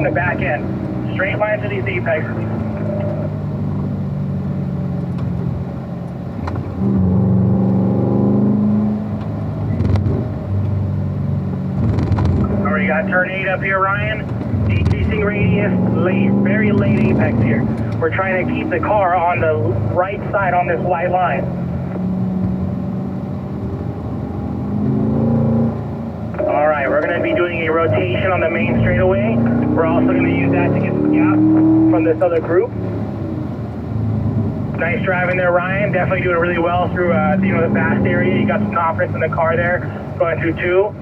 in the back end. Straight line to these apexes. Alright, you got turn 8 up here, Ryan. Decreasing radius, late, very late apex here. We're trying to keep the car on the right side on this white line. Alright, we're going to be doing a rotation on the main straightaway. We're also going to use that to get some gap from this other group. Nice driving there, Ryan. Definitely doing really well through the fast area. You got some confidence in the car there, going through 2.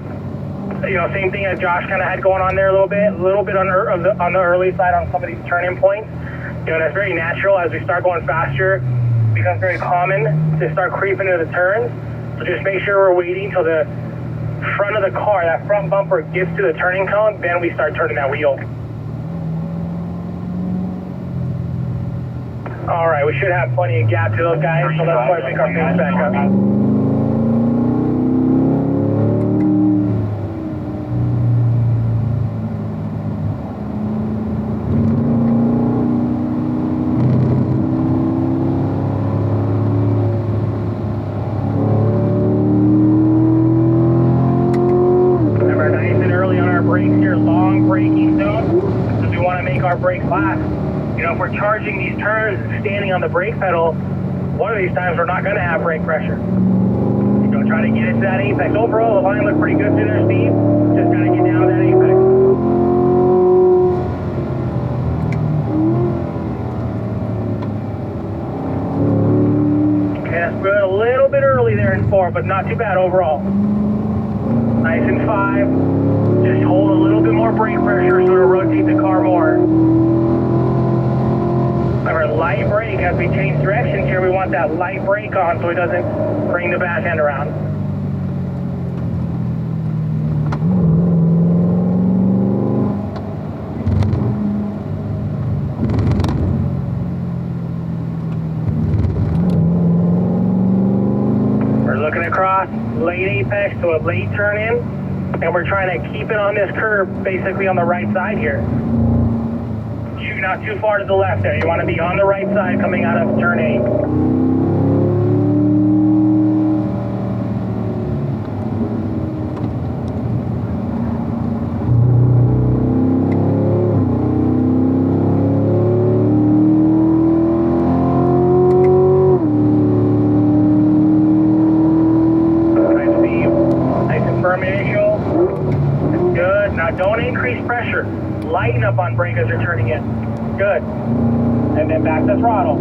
Same thing as Josh kind of had going on there a little bit on the early side on some of these turning points. That's very natural. As we start going faster, it becomes very common to start creeping into the turns. So just make sure we're waiting till the front of the car, that front bumper, gets to the turning cone, then we start turning that wheel. All right, we should have plenty of gap to those guys, so let's go ahead and pick our pace back up. Brakes last. If we're charging these turns standing on the brake pedal, one of these times we're not going to have brake pressure. Try to get into that apex. Overall, the line looked pretty good through there, Steve. Just got to get down to that apex. Okay, that's good. A little bit early there in 4, but not too bad overall. Nice in 5. Just hold a little bit more brake pressure so it'll rotate the car more. Remember, light brake, as we change directions here, we want that light brake on so it doesn't bring the back end around. We're looking across, late apex to a late turn in. And we're trying to keep it on this curve, basically on the right side here. Shoot not too far to the left there. You want to be on the right side coming out of turn 8. Nice speed, nice and firm initial. Good. Now don't increase pressure. Lighten up on brake as you're turning in. Good. And then back to throttle.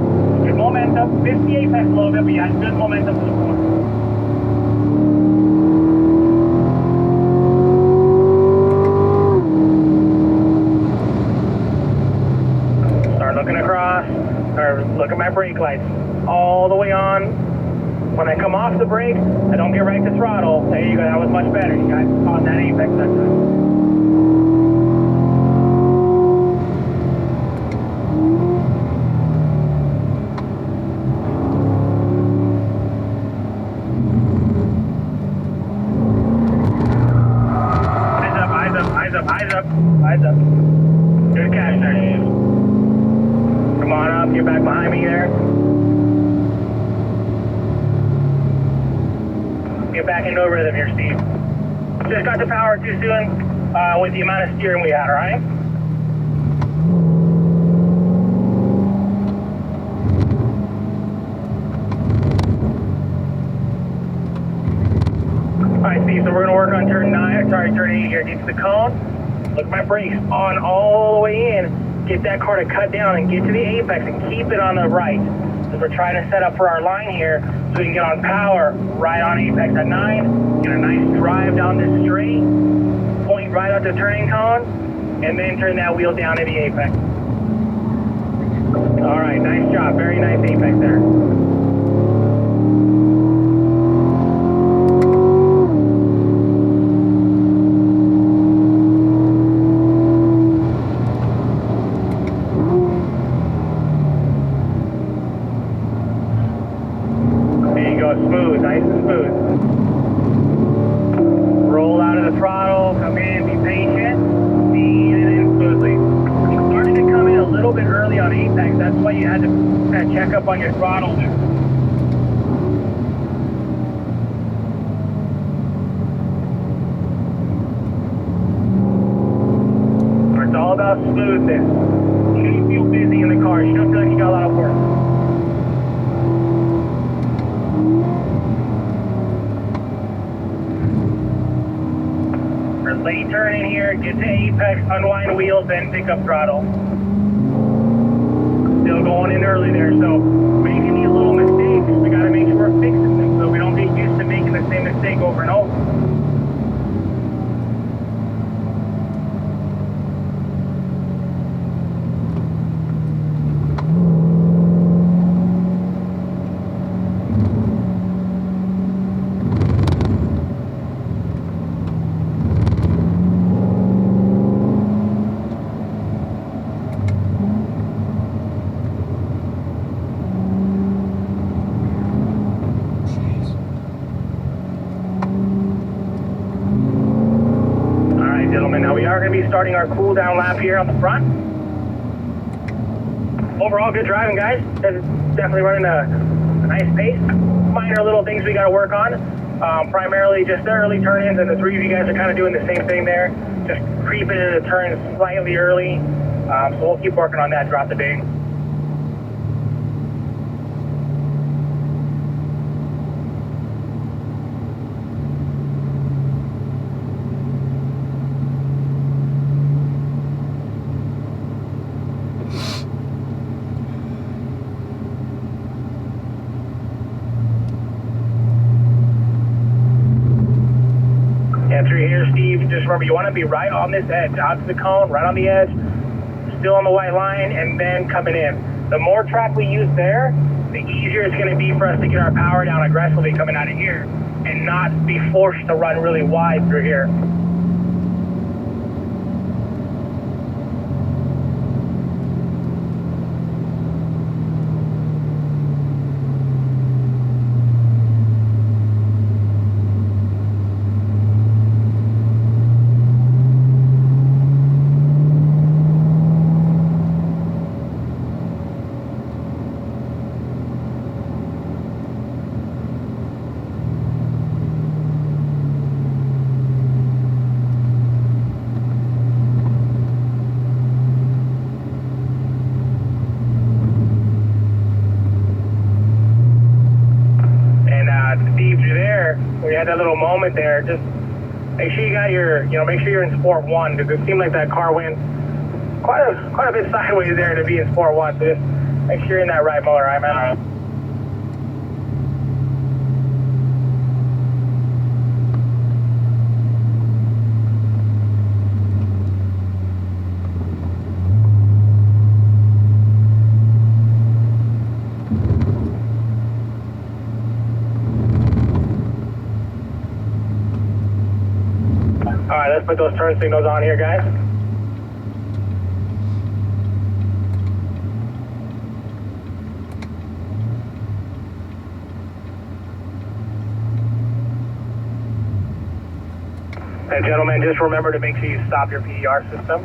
Good momentum. Missed the apex a little bit, but you had good momentum to the corner. Start looking across. Or look at my brake lights. All the way on. When I come off the brake, I don't get right to throttle. There you go. That was much better. You guys caught that apex that time. Eyes up. Good catch there, Dave. Come on up, get back behind me there. Get back into a rhythm here, Steve. Just got the power too soon with the amount of steering we had, alright? Alright, Steve, so we're going to work on turn 8 here. Get to the cone. Look at my brakes on all the way in. Get that car to cut down and get to the apex and keep it on the right. Because we're trying to set up for our line here so we can get on power right on apex at 9. Get a nice drive down this straight. Point right out the turning cone. And then turn that wheel down to the apex. Alright, nice job. Very nice apex there. Smooth, nice and smooth. Roll out of the throttle, come in, be patient, speed it in smoothly. apex. That's why you had to check up on your throttle there. It's all about smoothness. You shouldn't feel busy in the car. You don't feel like you got a lot of work. For late turn in here, get to apex, unwind wheels, then pick up throttle. Still going in early there, so making these little mistakes, we got to make sure we're fixing them so we don't get used to making the same mistake over and over. Now we are going to be starting our cool down lap here on the front. Overall, good driving, guys. Definitely running a nice pace. Minor little things we got to work on. Primarily just the early turn-ins, and the three of you guys are kind of doing the same thing there. Just creeping into the turns slightly early. So we'll keep working on that throughout the day. Yeah, through here, Steve, just remember you want to be right on this edge, out to the cone, right on the edge, still on the white line, and then coming in. The more track we use there, the easier it's going to be for us to get our power down aggressively coming out of here and not be forced to run really wide through here. We had that little moment there. Just make sure you got your, make sure you're in Sport 1, because it seemed like that car went quite a bit sideways there to be in Sport 1. So just make sure you're in that right mode, right, man? All right, let's put those turn signals on here, guys. And gentlemen, just remember to make sure you stop your PDR system.